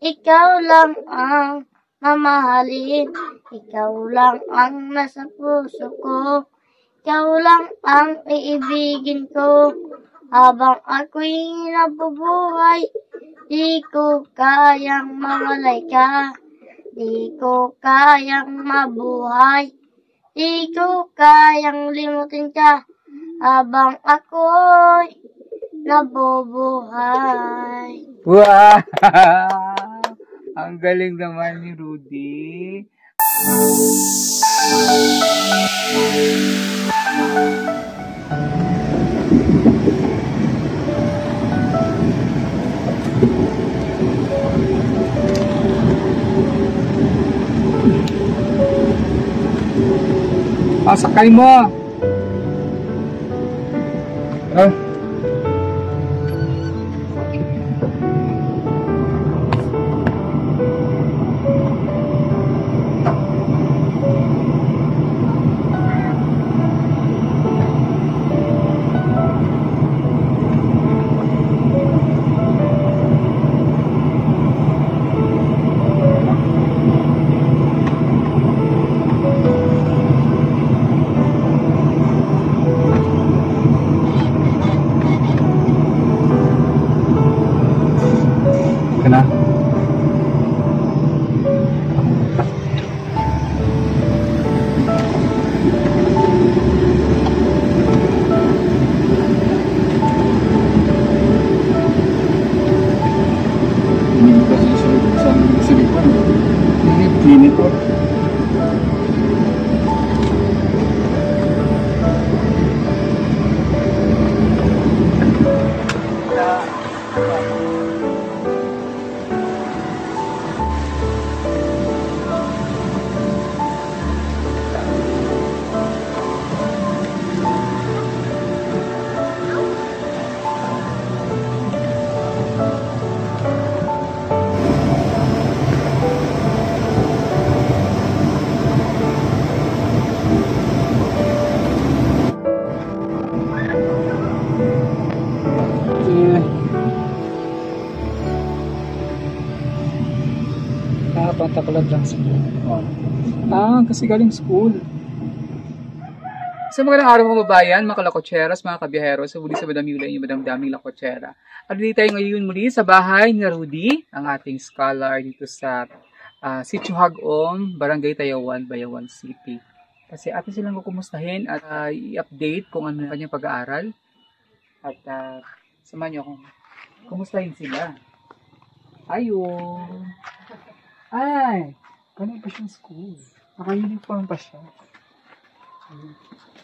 Ikaw lang ang mamahalin, ikaw lang ang nasa puso ko, ikaw lang ang iibigin ko, habang ako'y nabubuhay, di ko kayang mawalay ka, di ko kayang mabuhay, di ko kayang limutin ka, habang ako'y nabubuhay. Wow! Ang galing naman ni Rudy. Sakay mo! Na. Hindi kasi sa silipan. Hindi clinical. Pantakulat lang sa kasi galing school. Sa magandang araw mga babayan, mga kalakotseras, mga kabiyahero, sa muli sa Madam Yula, yung Madam Daming Lakotsera. At dito tayo ngayon muli sa bahay ni Rudy, ang ating scholar dito sa Sitio Hagom, Barangay Tayawan, Bayawan City. Kasi atin silang kukumustahin at i-update kung ano kanyang pag-aaral. At samahan niyo akong kumustahin sila. Ayun! Ay! Ganun pa siyang school. Naka-uniform pa siya.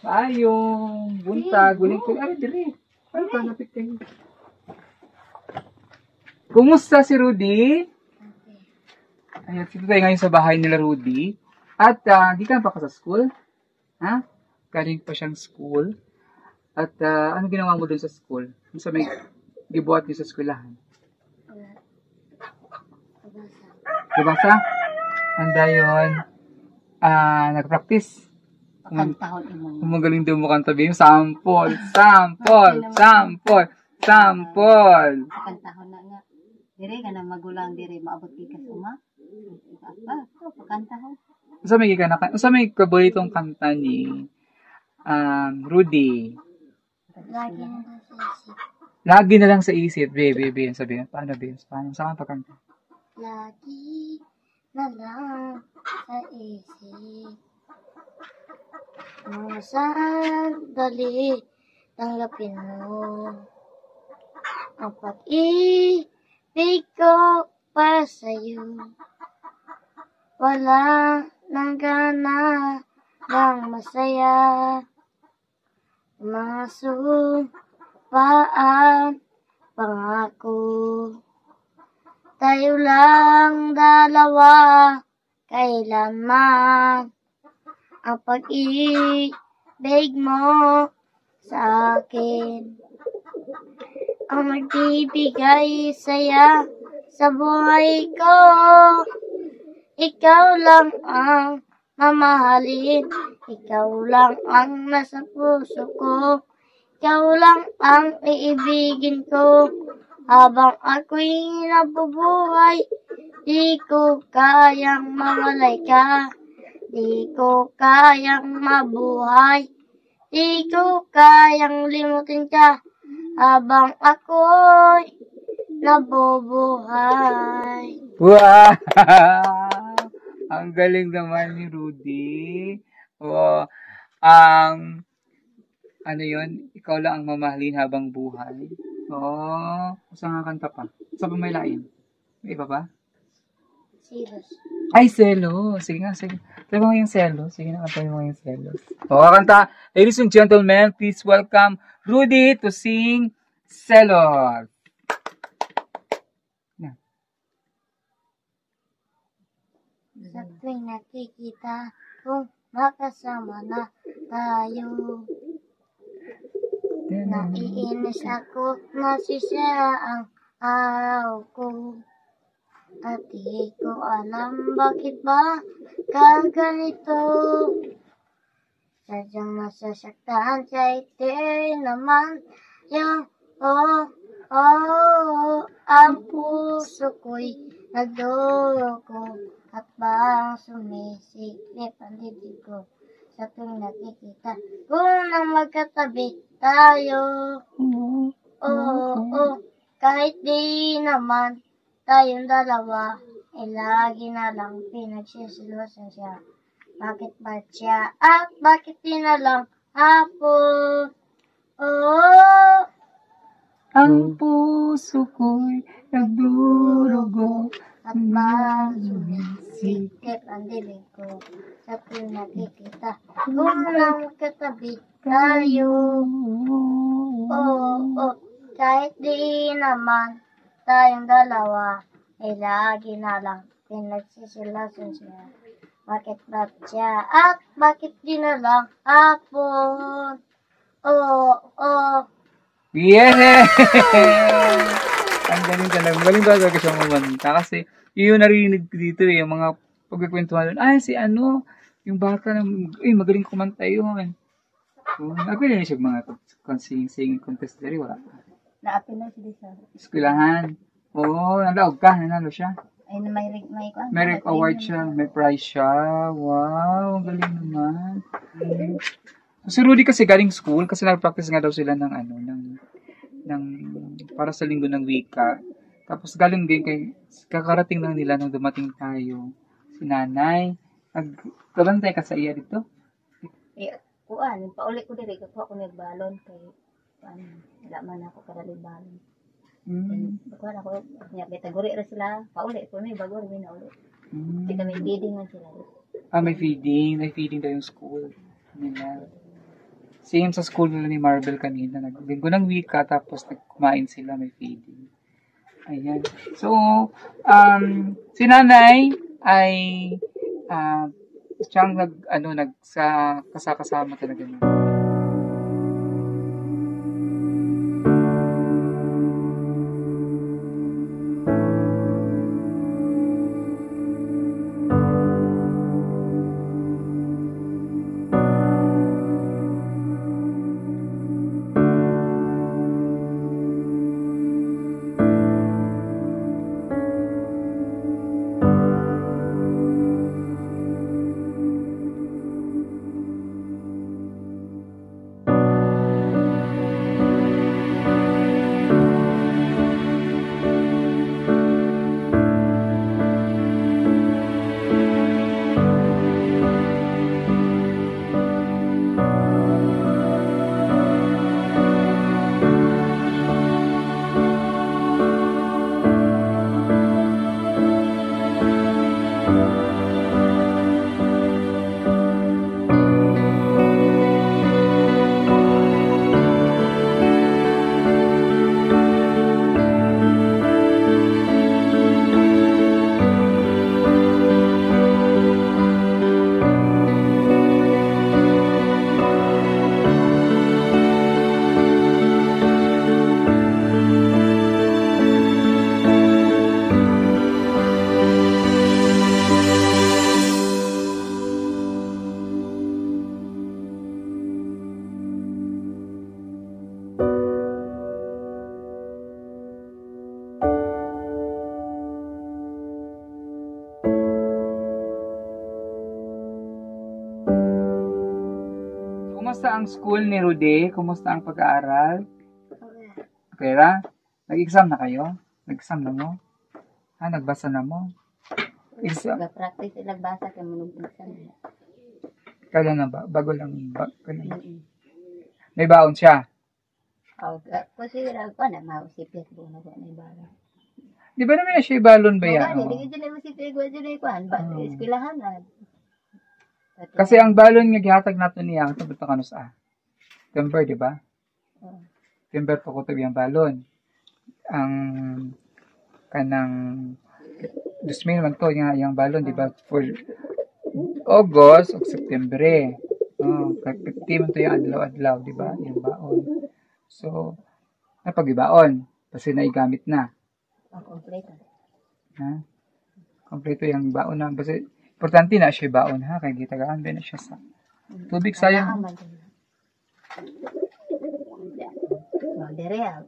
Ayong! Buntag! Guling ko. Ay, dili! Ay, panapit kayo. Kumusta si Rudy? Ayan, dito tayo ngayon sa bahay nila Rudy. At, di ka pa ka sa school? Ha? Galing pa siyang school. At, ano ginawa mo dun sa school? Ano sa may gibuhat niyo sa eskwelahan? Nabasa? Handa yun. Nag-practice. Kung magaling daw mo kanta, yung sample, sample, sample, sample. Pagkantahon na nga. Dire ka na magulang dire, maabot ka suma. Pagkantahon. Sa may paboritong kanta ni Rudy? Lagi na lang sa isip. Baby, sabihin. Paano, babe? Saan ka pagkanta? Lagi na lang sa isip, mga sandali, tanggapin mo ang pag-ibig ko para sa'yo. Wala nang gana ng masaya, mga sumpaan, pangako. Tayo lang dalawa, kailanman ang pag-ibig mo sa akin, ang magbibigay saya sa buhay ko. Ikaw lang ang mamahalin, ikaw lang ang nasa puso ko, ikaw lang ang iibigin ko, habang ako'y nabubuhay, Di ko kayang mawalay ka. Di ko kayang mabuhay. Di ko kayang limutin ka habang ako'y nabubuhay. Wow! Ang galing naman ni Rudy. Oh, ang ano yon? Ikaw lang ang mamahalin habang buhay. Oh, saan nga kanta pa? Sa pa may lain? May iba ba? Serious. Ay, Selo. Sige nga, sige. Tayo mo yung Selo. Sige na, tayo mo yung Selo. O, kanta. Ladies and gentlemen, please welcome Rudy to sing Selo. Sa tuwing nakikita kung makasama na tayo. Naiinis ako, nasisira ang araw ko. At di ko alam bakit ba kaganito. Sadyang nasasaktan sa iti naman yung ang puso ko'y nagdurugo at bang sumisikip ang dibdib ko sa tuwing nakikita kung nang magkatabi tayo. Kahit di naman tayong dalawa, lagi na lang pinagsisilosan siya. Bakit ba siya at bakit di na lang ako? Ang puso ko'y nagdurugo At bang sumisikip ang dibdib ko sa tuwing nakikita kung nang magkatabi tayo. Kahit di naman tayong dalawa, lagi na lang pinagsisilasan siya. Bakit ba siya at bakit di na lang ako? Yeah! Ang galing talaga. Galing talaga siya kumanta. Kasi yun yung narinig ko dito eh. Yung mga pagkakwentuhan doon. Ay, si ano, yung bata na, magaling kumanta yun. So, napili niya siya mga singing contest dali. Wala. Naapil na siya sa Eskwelahan. Oo, nalaog ka. Nanalo siya. ay May award siya. May prize siya. Wow, ang galing naman. Si Rudy kasi galing school kasi nag-practice nga daw sila ng para sa linggo ng wika. Tapos galing din kakarating lang nila nung dumating tayo. Si nanay, nagkabantay ka sa iya dito? Pauli ko diri ko nagbalon kay wala man ako kadaling balon. Kuan ako nya bitaguri ra sila, pauli ko ni bago rin na uli. Di kami feeding man sila. May feeding daw yung school nila. Same sa school nila ni Marvel kanina. Linggo ng wika, tapos nagkumain sila, may feeding. Ayan. So, si nanay ay siyang kasama talaga niya. kumusta ang school ni Rudy? Kumusta ang pag-aaral? Okay ra? Nag-exam na kayo? Nag-exam na mo? Nagbasa na mo? Exam? Nag-practice ilang basa kay mo nung Kailan na ba? Bago lang. May baon siya? Kasi ko na mausipit po na ba na bala. Di ba naman siya balon ba yan? Hindi ka dyan mausipit ko dyan ko. Eskwelahan na. Kasi ang balon nga gihatag nato niya, ang sabi ka sa Timber, di ba? Timber pa ko tabi ang balon. Ang kanang 2000 naman to yung balon, di ba? For August o September. Kaya 50 man to yung adlaw-adlaw, di ba? Yung baon. So, napag-ibaon. Kasi naigamit na. Kompleto. Ha? Kompleto yung baon na. Kasi, importante na siya baon, ha? Kaya gitagaan din na siya sa tubig sayang. Dere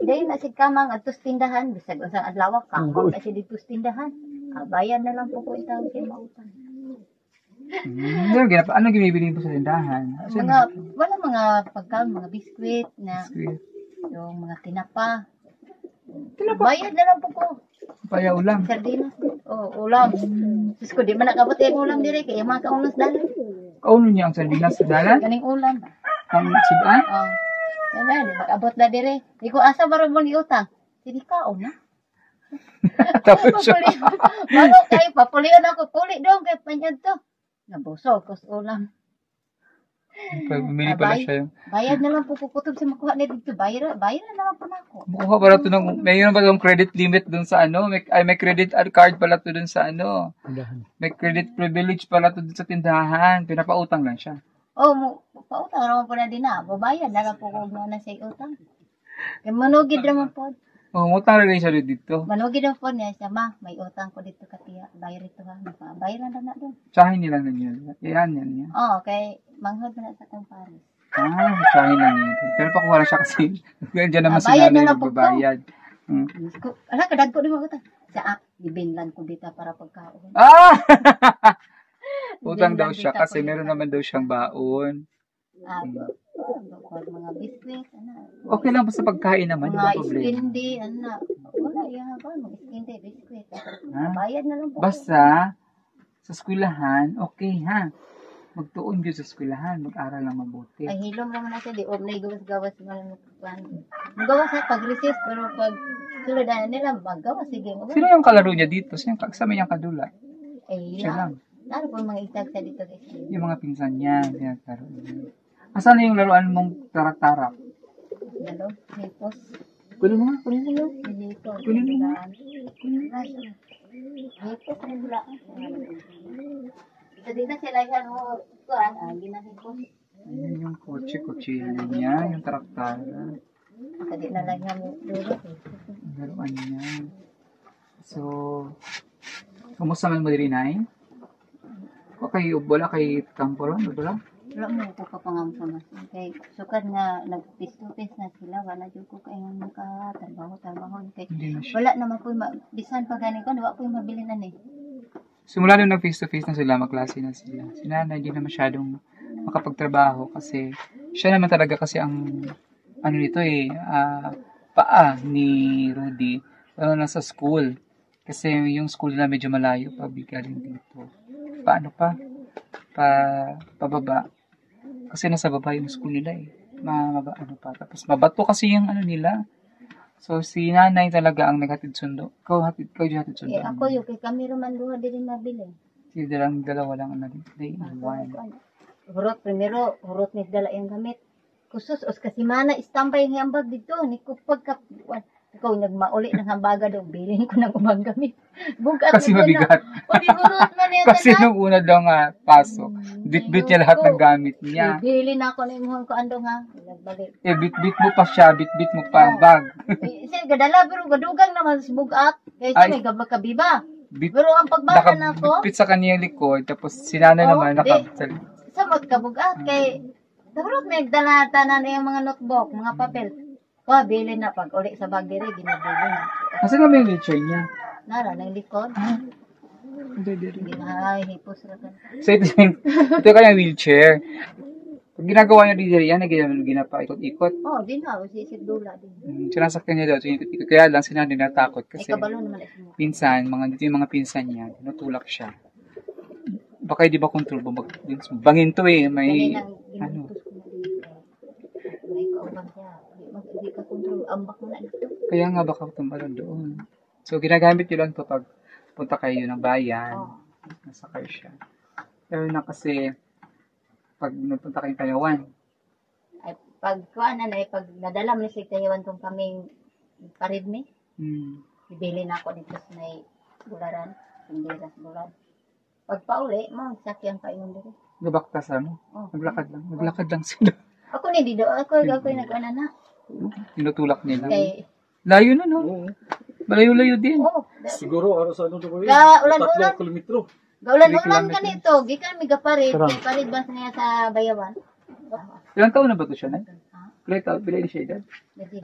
dahil na si kamang atos tindahan. Bisag usang adlaw kamang na siya dito tindahan. Bayan na lang po ko itang kinautan. Ano ginibili mo sa tindahan? Wala mga pagkaon, mga biskwit na yung mga tinapa. Bayad na lang po ko. Paya ulam. Sardinas. Ulam. Sus ko, di man nakabot yung ulam dire kaya mga kaunos dala. Kauno niya ang sardinas sa dalan? Ganing ulam. Ang sudan? Yan na, di makabot na dire. Di ko asa baron mo ni utang. Hindi ka, na. Tapos siya. Bago kayo, papulian ako. Puli dong, kaya panyad to. Nabusog, kus ulam. Bumili pala siya yung... Bayad na lang po kukutob sa makuha na dito. Bayad na lang po na ako. Makuha pala ito ng... Mayroon pa yung credit limit dun sa ano. May credit card pala ito dun sa ano. May credit privilege pala ito dun sa tindahan. Pinapautang lang siya. Pautang naman po na din na. Babayad na lang po kung na sa utang. Kaya manugid naman po. Utang rin siya dito. Manugid naman po niya siya, ma, may utang ko dito katiya. Bayar ito ha. Bayaran na doon. Tsahin nilang na niya. Yan. Okay. Manghod na sa itong Paris. Tsahin lang niya. Pero pakuha lang siya kasi diyan naman si bayad nanay na lang po magbabayad. Kadag ko di mo utang. Sa ibinlan ko dito para pagkaon. Utang daw siya kasi meron naman daw siyang baon. Mga biscuit, Okay lang basta pagkain naman, di ba mga problema? iskindi, wala, mga iskindi, biscuit. Bayad na lang po. Basta, sa eskwelahan, okay ha. Magtuon yun sa eskwelahan, mag-aral lang mabuti. Ay, hilom naman na siya, di na gawas-gawas man. Magawas na pag-resist, pero pag suludan nila, magawas, sige. Sino yung kalaro niya dito? Kasama niyang kadula? Siya lang. Ano po mga itag sa dito guys? Yung mga pinsan niya, pinagkaro niya. Asan na yung laruan mong tarak-tarak? Lalo, hipos. Kunin mo nga, kunin mo nga. Hipos. Kunin mo nga. Hipos na bulaan. Sa dito sila yan, kuhan, ginahipos. Ayan yung kotse-kotsehan niya, yung tarak-tarak. Sa di na lang yan, Laruan niya. So, kumusta man mo diri nay? Wala kay Tamporon, wala? Wala mo ko kapangampo na. Kay sukad nga nag-face-to-face na sila, wala jud ko kay nga trabaho. Kay wala naman ko bisan pa gani ko, wala ko mabili na ni. Simula nung nag-face-to-face na sila, maklase na sila. Si nanay hindi na masyadong makapagtrabaho kasi siya naman talaga kasi ang paa ni Rudy na sa school. Kasi yung school nila medyo malayo pa, galing dito. Paano pa? Pababa. Kasi nasa baba yung school nila eh. Tapos mabato kasi yung nila. So si nanay talaga ang naghatid sundo. Ikaw hatid sundo. Ako yung kay kami roman duha dili mabili. Si dalawa lang ang one. Hurot ni dala yung gamit. Kusus kasi mana istampay ng hambag dito ni kupag ikaw nagmauli ng hambaga daw, bilhin ko ng umang gamit. Bugat kasi mabigat. Kasi nung una daw nga pasok, bit-bit niya lahat ng gamit niya. Bilhin ako ng imuhang ko andong ha. Nagbalik. Bit-bit mo pa siya, bit-bit mo pa ang bag. Sige, gadala, pero gadugang naman sa bugat. Kaya siya may gabag kabiba. Pero ang pagbakan ako, bit sa kaniyang likod, tapos sinana naman nakabitsal. Samot ka bugat, kay dapat may dala-tanan yung mga notebook, mga papel. Bili na pag uli sa bag dire, ginabili na. Kasi nga may wheelchair niya. Nara, ng likod. Hindi. Ay, hipos na ka. So ito kanyang wheelchair. Pag ginagawa niya dito yan, ginapa-ikot-ikot. Oh, din ha, si Dula din. Sinasakyan niya daw. Ikot-ikot. Kaya lang sila natakot Ay kasi kabalo naman mo. pinsan, dito yung mga pinsan niya, tinutulak siya. Baka di ba control bangin to eh. May, ano. May kaubang siya. Hindi ka control. Ambak mo na dito. Kaya nga baka tumalon doon. So, ginagamit yun lang to pag punta kayo ng bayan. Oh. Nasakay siya. Pero na kasi, pag napunta kayong Taiwan, Ay, pag nadala mo si Tayawan tong kaming parid mi, bibili na ako dito sa may bularan. Hindi na sa bulan. Pag pauli, sakyan pa yun dito. gabaktasan mo. Oh. Naglakad lang sila. Ako ni Dido, ako yung nag-ana na. Tinutulak nila. Kay, Layo na, no? Malayo-layo din. Siguro, ano sa ano ko yun? Ulan-ulan. 3 kilometro. Gaulan-ulan ka nito. Gikan mi gaparid. Kay parid ba niya sa Bayawan? Ilang taon na ba ito siya, Nay? Pila ni siya edad? Jadi,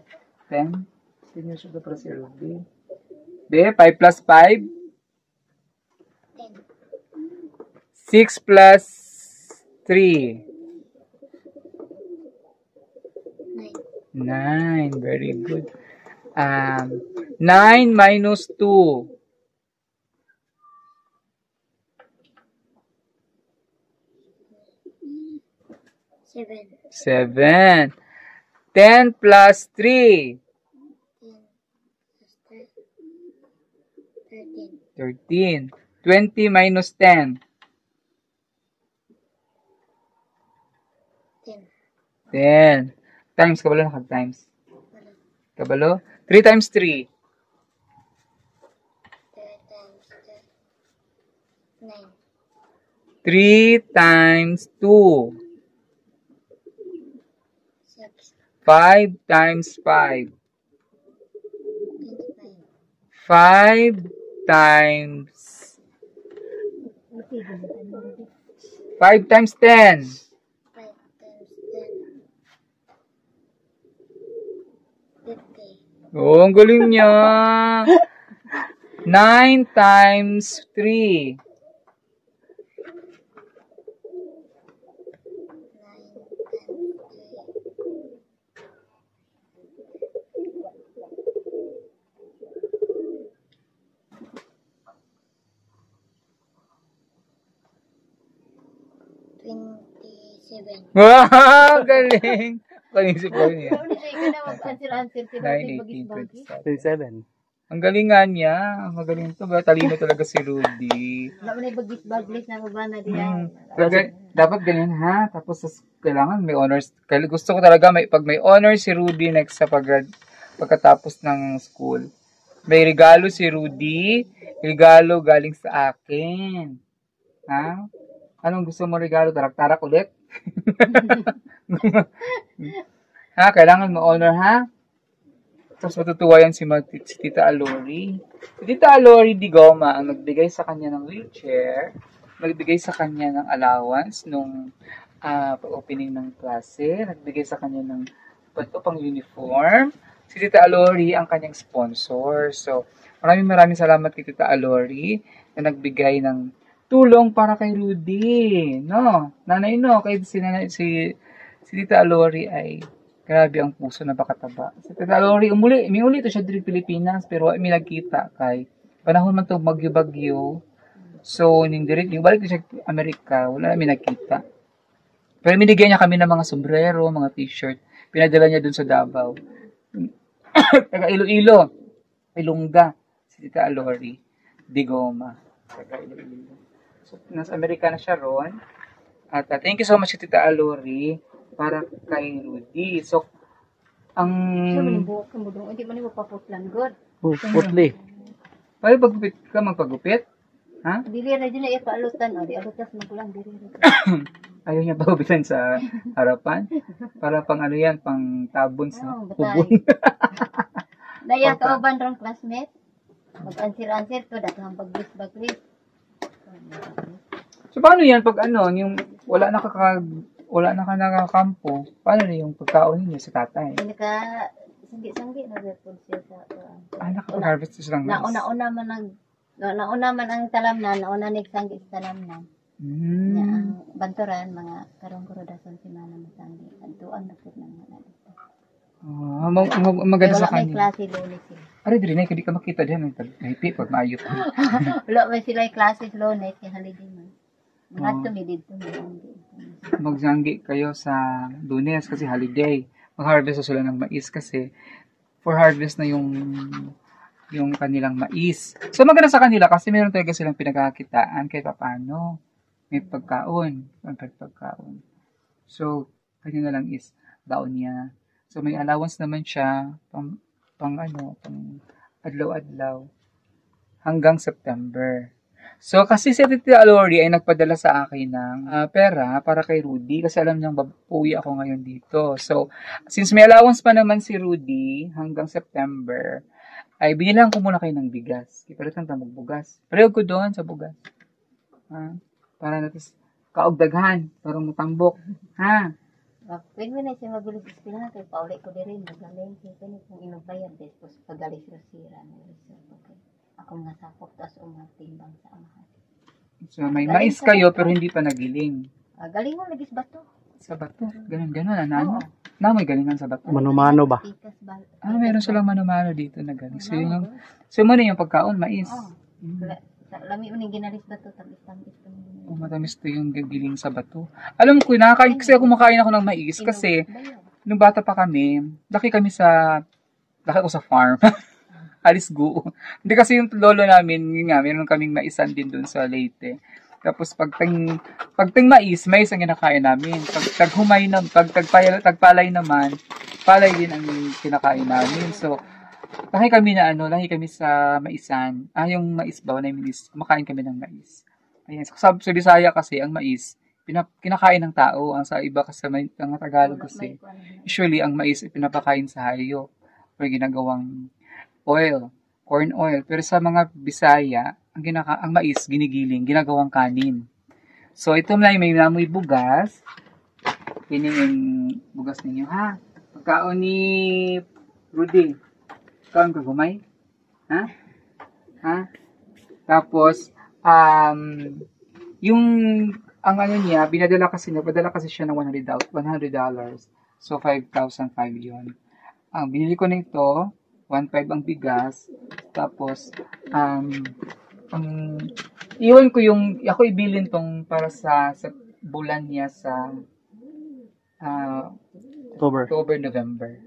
10? 10 years old na para si Ruby. De, 5 plus 5? 6 plus 3? 9. Very good. 9 minus 2. 7. 10 plus 3. 13. 20 minus 10. 10. Times, kabalo na times. Kabalo? 3 times 3. 3 times 2. 5 times 5. 5 times 5 times 10. Oh, ang galing niya. 9 times 3. 27. Wow, galing. Panisip ko niya. answer 9, 18, 37. Ang galingan niya. Magaling to. Talino talaga si Rudy. Wala mo na baglis na ubana diyan. Dapat ganyan ha. Tapos kailangan may honors. Gusto ko talaga pag may honors si Rudy next sa pagkatapos ng school. May regalo si Rudy. Regalo galing sa akin. Ha? Anong gusto mo regalo? Tarak-tarak ulit? Ha? Kailangan ma-honor ha? Tapos matutuwa yan si Tita Alori. Si Tita Alori Digoma ang nagbigay sa kanya ng wheelchair, nagbigay sa kanya ng allowance nung pag-opening ng klase, nagbigay sa kanya ng pang uniform. Si Tita Alori ang kanyang sponsor. So, maraming salamat kay Tita Alori na nagbigay ng tulong para kay Rudy. No? Nanay no, kay si Tita Alori ay grabe ang puso na pakataba. Si Tita Lori, may uli to siya dito Pilipinas, pero may nagkita kay panahon man to bagyo-bagyo. So, yung balik siya Amerika, wala namin nagkita. Pero minigyan niya kami ng mga sombrero, mga t-shirt. Pinadala niya dun sa Davao. Taga Iloilo, Ilongga, si Tita Lori, Digoma. Taga Iloilo. So, nasa Amerika na siya ron. At thank you so much Tita Lori para kay Rudy. So, Sabi buhok ka mo doon. Hindi mo paputlan. Good. Putli. Pwede pagupit ka, magpagupit? Ha? Dili ra din ay paalutan. O, di alutas magulang. Dili ra. Ayaw niya pagupitan sa harapan? Para pang ano yan, pang tabon sa batay. Daya ka uban rong classmate. Mag-answer to. Datang baglis. So, paano yan pag ano, yung wala na ka nakakampo, paano na yung pagkaon ninyo sa tatay? Hindi ka, sanggi na report siya sa... nakapag-harvest siya lang. Nauna man ang talamnan, nauna nig sanggi sa talamnan. Nya Mm. ang banturan mga karong kurodason si Mana Masanggi. Adtuan na pud nang mga dito. Oh, Kaya maganda wala sa may kanya. klase Lunes sila. Ari, diri na, hindi ka makita diyan. Naghipi pag maayot. Wala may sila klase Lunes kaya holiday man. Mga Oh. tumidid to Masanggi. Magsanggi kayo sa Lunes kasi holiday. Mag-harvest na sila ng mais kasi for harvest na yung kanilang mais. So maganda sa kanila kasi meron talaga silang pinagkakitaan kahit paano. May pagkaon. May pagkaon. So, kanya na lang is baon niya. So may allowance naman siya pang adlaw-adlaw hanggang September. So, kasi si Tita Lori ay nagpadala sa akin ng pera para kay Rudy kasi alam niyang uwi ako ngayon dito. So, since may allowance pa naman si Rudy hanggang September, ay binilang ko muna kayo ng bigas. Kipalitan tayo magbugas. Pareho ko doon sa bugas. Ha? Para natin kaugdaghan, parang matambok. Ha? Pwede mo na siya mabilis ispila kay pauli ko din magaling kay kani kung inubayad tapos pagalis sira na resort okay. Ako nga sakop tas timbang sa amahan. So, may mais kayo pero hindi pa nagiling. Galing mo lagi sa bato. Sa bato. Ganun, ano? Na may galingan sa bato. Mano-mano ba? Tikas ba? Meron silang mano-mano dito na galing. So muna yung pagkaon, mais. Lami uning ginalis bato tamis-tamis pa Oh, matamis to yung gigiling sa bato. Alam ko, nakakain kasi kumakain ako ng mais kasi nung bata pa kami, laki ako sa farm. Alis go. Hindi kasi yung lolo namin, yun nga, meron kaming maisan din doon sa Leyte. Tapos pagting mais ang kinakain namin. Pag tagpalay naman, palay din ang kinakain namin. So, lahi kami sa maisan. Yung mais ba, kumakain kami ng mais. Ayan, sa Bisaya kasi, ang mais, kinakain ng tao. Ang sa iba kasi, ang Tagalog kasi, usually, ang mais pinapakain sa hayop. Or ginagawang corn oil. Pero sa mga Bisaya, ang mais, ginigiling, ginagawang kanin. So, ito lang, may namoy bugas. Yun yung bugas ninyo, ha? Pagkaon ni Rudy. Kaon ka gumay? Ha? Tapos, ang ano niya, padala kasi siya ng $100. So, 5,500 yun. Ang binili ko nito, 1,500 ang bigas. Tapos, iwan ko ako ibilin tong para sa bulan niya sa October, November.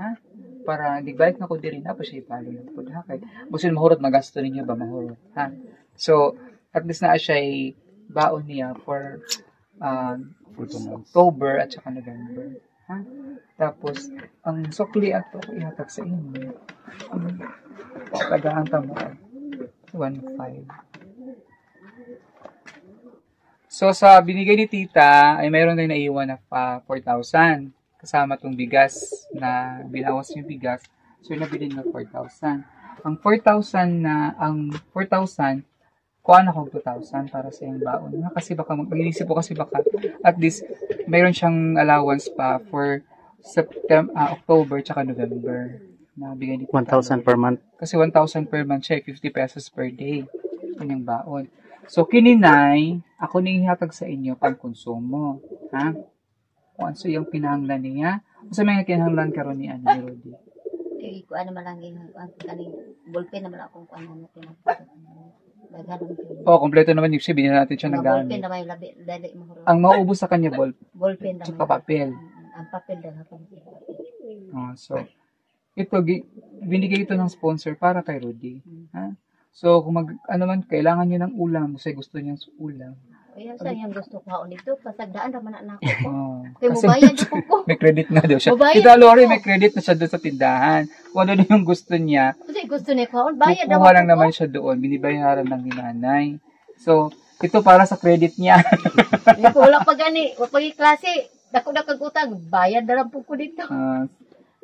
Ha? Para nagbalik na ko din na pa siya ipalo lang po. Ha? Kaya, busin mahurot, magasto ninyo ba mahurot? Ha? So, at least na siya baon niya for October at saka November. Ha? Tapos, ang sukli at ko ihatag sa inyo. Tagaan mo. 1,500. So, sa binigay ni tita, ay mayroon na naiwan na 4,000. Kasama tong bigas na binawas yung bigas. So, nabili na 4,000. Ang 4,000, kuha na ko 2,000 para sa yung baon. Kasi mag-iisip po kasi baka at least mayroon siyang allowance pa for October tsaka November. Na bigay ni tita. 1,000 per month. Kasi 1,000 per month siya, 50 pesos per day. Kanyang baon. So, kininay, ako nanghihatag sa inyo pang konsumo. Ha? Kung ano yung pinahanglan niya. Kasi may kinahanglan karon ni Rudy. Kuan naman lang yung kaning ballpen naman akong kuan na Kompleto naman yung binili natin siya ng gamit. Ballpen na may labi, dali mo. Ang mauubos sa kanya, ballpen na tsaka papel. Ang papel daw ako. So, ito, binigay ito ng sponsor para kay Rudy. Ha? So, kung kailangan niyo ng ulam, kasi gusto niya sa ulam. Ayan, saan gusto ko haon dito? Pasagdaan naman na ako ko. Kaya Kasi mubayad ko. may credit na daw siya. Mubayad Tita Lori, may credit na siya doon sa tindahan. Kung ano yung gusto niya, Kasi gusto niya ko haon, bayad kukuha lang naman siya doon. Binibayaran ng ni nanay. So, ito para sa credit niya. Hindi ko wala pa gani. Wala pag klase. Dako na kagutang. Bayad na lang po ko dito.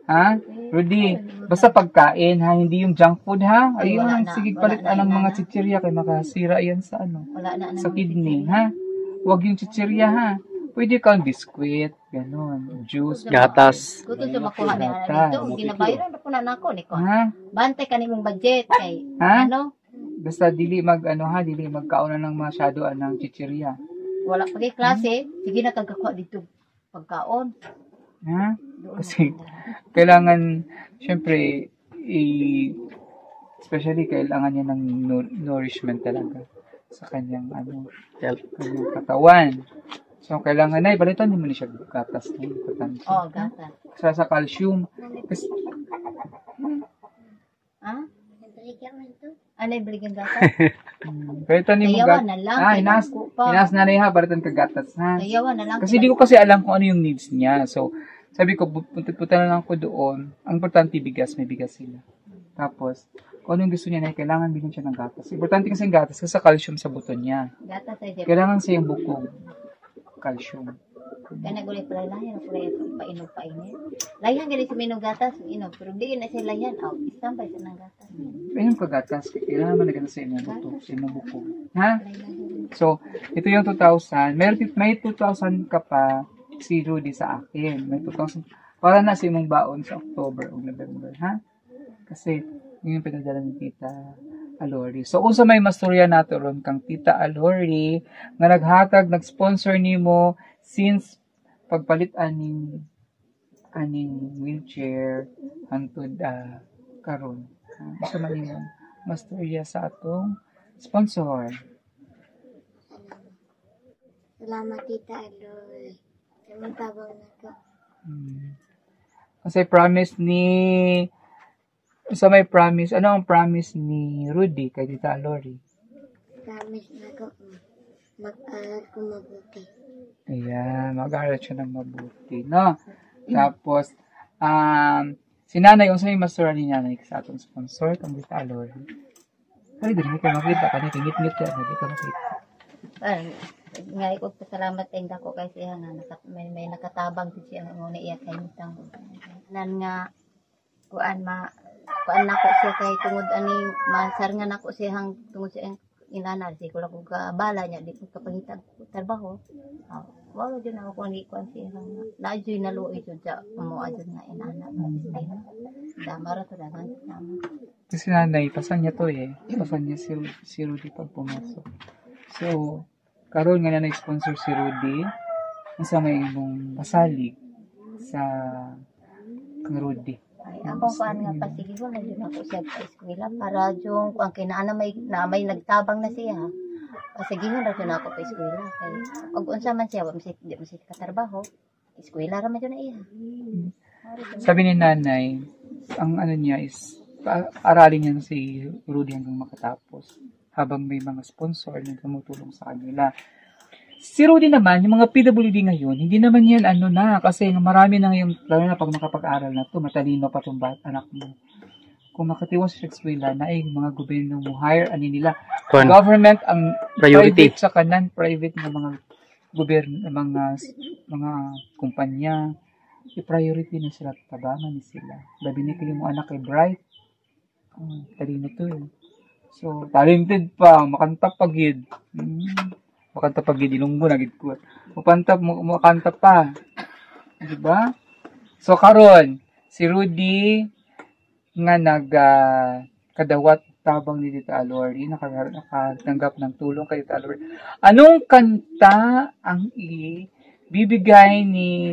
Ha? Rudy, basta pagkain ha, hindi yung junk food ha. Ayun, sige palit ng mga chichirya kay makasira yan sa Wala na sa kidney ha. Huwag yung chichirya ha. Pwede kang biskwit, gano'n, juice, Gatas. Gusto siya makuha niya dito. Ginabayaran na po na ako. Ha? Bantay ka nimong budget. Kay, Ha? ano? Basta dili dili magkaon ng masyado ng chichirya. Wala pa kay klase, sige na tagakuha dito pagkaon. Ha? Doon Kasi na. kailangan, syempre, especially kailangan niya ng nourishment talaga sa kanyang kanyang katawan. So, kailangan na, balitan mo na siya gatas na importante. Oh, gata. Sa calcium. Kasi, Ha? Nabigyan mo ito. Ano yung biligyan gata? balitan mo Sayawan gatas. na lang. Inas na ha, balitan ka gatas, ha? Sayawan na lang. Kasi di ko kasi alam kung ano yung needs niya. So, sabi ko, punta na lang ko doon. Ang importante, bigas. May bigas sila. Tapos, kung ano yung gusto niya na, kailangan bilhin siya ng gatas. Importante kasi yung gatas kasi sa calcium sa buto niya. Gata sa dip. Kailangan sa yung bukog. Calcium. Kaya nagulit pala layan. Pura painog. Layan ganit sa minog gatas. Inog. Pero di na siya layan. Istampay sa ng gatas. Ayun ka gatas. Kailangan naman na sa inyong buto. Sa inyong bukog. Ha? So, ito yung 2,000. May 2,000 ka pa si Rudy sa akin. May 2,000. Para na sa imong baon sa October o November. Ha? Kasi, yun yung pinadala ni Tita Alori. So, kung sa may masturya nato ron kang Tita Alori, nga naghatag, nag-sponsor nimo since pagpalit aning wheelchair hangtod karon. Sa man yung masturya sa atong sponsor. Salamat, Tita Aloy. Tabang na ko. Kasi promise may promise, ano ang promise ni Rudy kay Tita Alori? Promise na ko. Mag-aral ko mabuti. Ayan, mag-aaral siya ng mabuti, no? Tapos, si nanay, kung sa'yo masura ni nanay sa atong sponsor, kang Tita Alori. Ay, din, hindi ka makita ka nito, ngit-ngit yan, hindi ka makita. Nga ikot pasalamat tayong dako kay siya nga may nakatabang siya nga una iya kay mitang nan nga kuan nako siya kay tungod ani masarngan nako siya hang tungod siya inana si ko lang ka bala niya di ko kapangitag trabaho wala jud ako kung kuan siya na jud naluoy jud sa mo adjud nga inana damara to dagan Kasi nanay, pasan niya to pasan niya si Rudy pag pumasok. So, karon nga na nag-sponsor si Rudy, nasa may imong pasalig sa kang Rudy. Ay, akong kuan nga pasigigon na yun ako siya sa eskwela para yung ang kinaana may nagtabang na siya. Pasigigon na yun ako sa eskwela. Kaya pag unsa man siya, di mo siya katrabaho, eskwela ra man yun na iya. Sabi ni nanay, ang ano niya is, aralin niya si Rudy hanggang makatapos. Habang may mga sponsor na tumutulong sa kanila. Si Rudy naman, yung mga PWD ngayon, hindi naman yan kasi marami na ngayon, lalo na pag nakapag-aral na to, matalino pa itong anak mo. Kung makatiwas sa eskwela na mga gobyerno mo hire, nila, government ang Priority. private sa non-private ng mga gobyerno, mga kumpanya, i-priority na sila, tabangan ni sila. Labi ni kayo mo anak ay bright, talino to So, talented pa, makanta pagid. Makanta pagid, ilunggo na gid ko. Makanta pa. Diba? So, karon si Rudy nga kadawat tabang ni Tita Alori, nakatanggap ng tulong kay Tita Alori. Anong kanta ang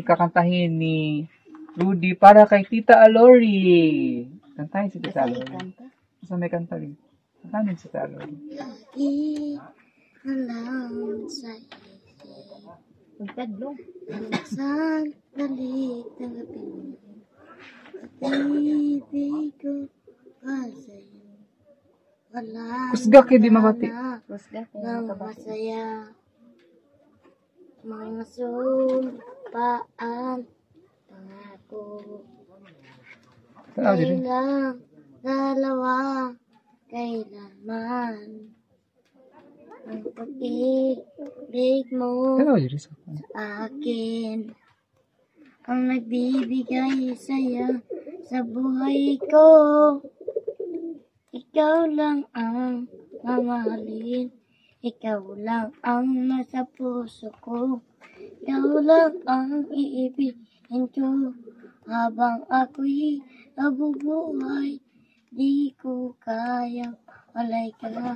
kakantahin ni Rudy para kay Tita Alori? Kantahin si Tita Alori. Sa may kanta rin. Kantahin si Tita Alori. Alam sa Pagkadlo. isang dalit ng gabi. Pag-ibig ko pa sa'yo. Wala Kusga kayo di mabati. Kusga nang masaya. Mga sumpaan pangako. Kailang dalawa kailanman. Ang pag-ibig mo sa akin ang nagbibigay saya sa buhay ko. Ikaw lang ang mamahalin, ikaw lang ang nasa puso ko, ikaw lang ang iibigin ko. Habang ako'y nabubuhay, di ko kayang walay ka na.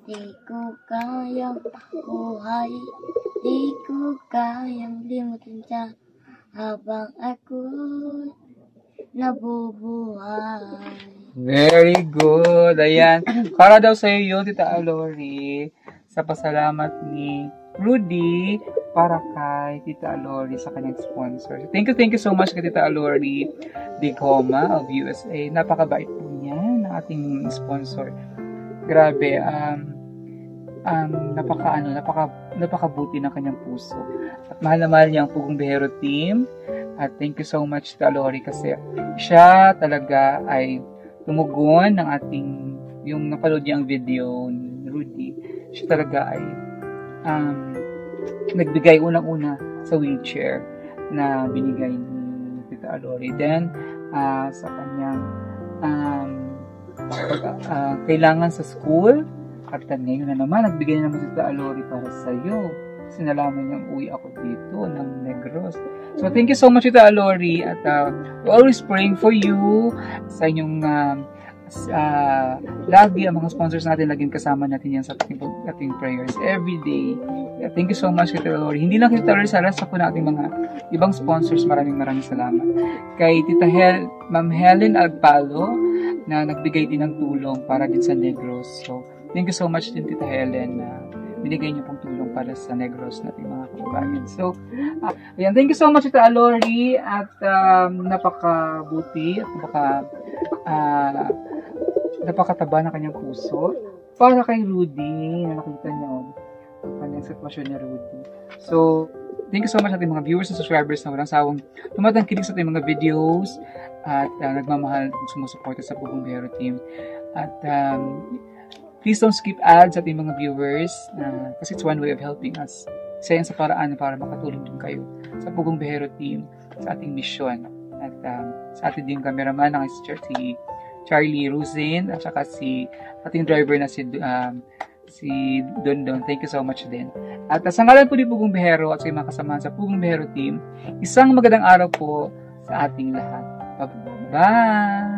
Di ko kayang buhay, di ko kayang limutin siya habang ako'y nabubuhay. Very good. Ayan. Para daw sa'yo yun, Tita Alori, sa pasalamat ni Rudy para kay Tita Alori sa kanyang sponsor. Thank you so much kay Tita Alori Digoma of USA. Napakabait po niya ng ating sponsor. Grabe, napakabuti ng kanyang puso. At mahal na mahal niya ang Pugong Bihero team. At thank you so much, Tita Alori, kasi siya talaga ay tumugon ng ating, yung napanood niya ang video ni Rudy, siya talaga ay nagbigay unang-una sa wheelchair na binigay ni Tita Alori. Then, sa kanyang kailangan sa school, at ngayon na naman, nagbigay na naman si Tita Alori para sa iyo. Kasi nalaman niyang uwi ako dito ng Negros. So, thank you so much, Tita Alori. At we're always praying for you sa inyong lagi ang mga sponsors natin, laging kasama natin yan sa ating prayers every day. Thank you so much, Tita Alori. Hindi lang Tita Alori, sa rest po na ating mga ibang sponsors, maraming salamat. Kay Tita Ma'am Helen Agpalo, na nagbigay din ng tulong para din sa Negros. So, thank you so much din, Tita Helen, na binigay niyo pong tulong para sa Negros nating mga kababayan. So, ayan, thank you so much, Tita Alori, at napakabuti at napakataba ng kanyang puso para kay Rudy, na nakita niyo ang kanyang sitwasyon ni Rudy. So, thank you so much ating mga viewers and subscribers na walang sawang tumatangkilik sa ating mga videos at nagmamahal at sumusuporta sa Pugong Bihero team. At please don't skip ads sa ating mga viewers kasi it's one way of helping us. Isa yan sa paraan para makatulong din kayo sa Pugong Bihero team sa ating mission. At sa ating din cameraman na si Charlie Ruzin at saka si ating driver na si Dondon. Thank you so much din. At sa ngalan po ni Pugong Bihero at sa mga kasamahan sa Pugong Bihero team, isang magandang araw po sa ating lahat. Bye-bye!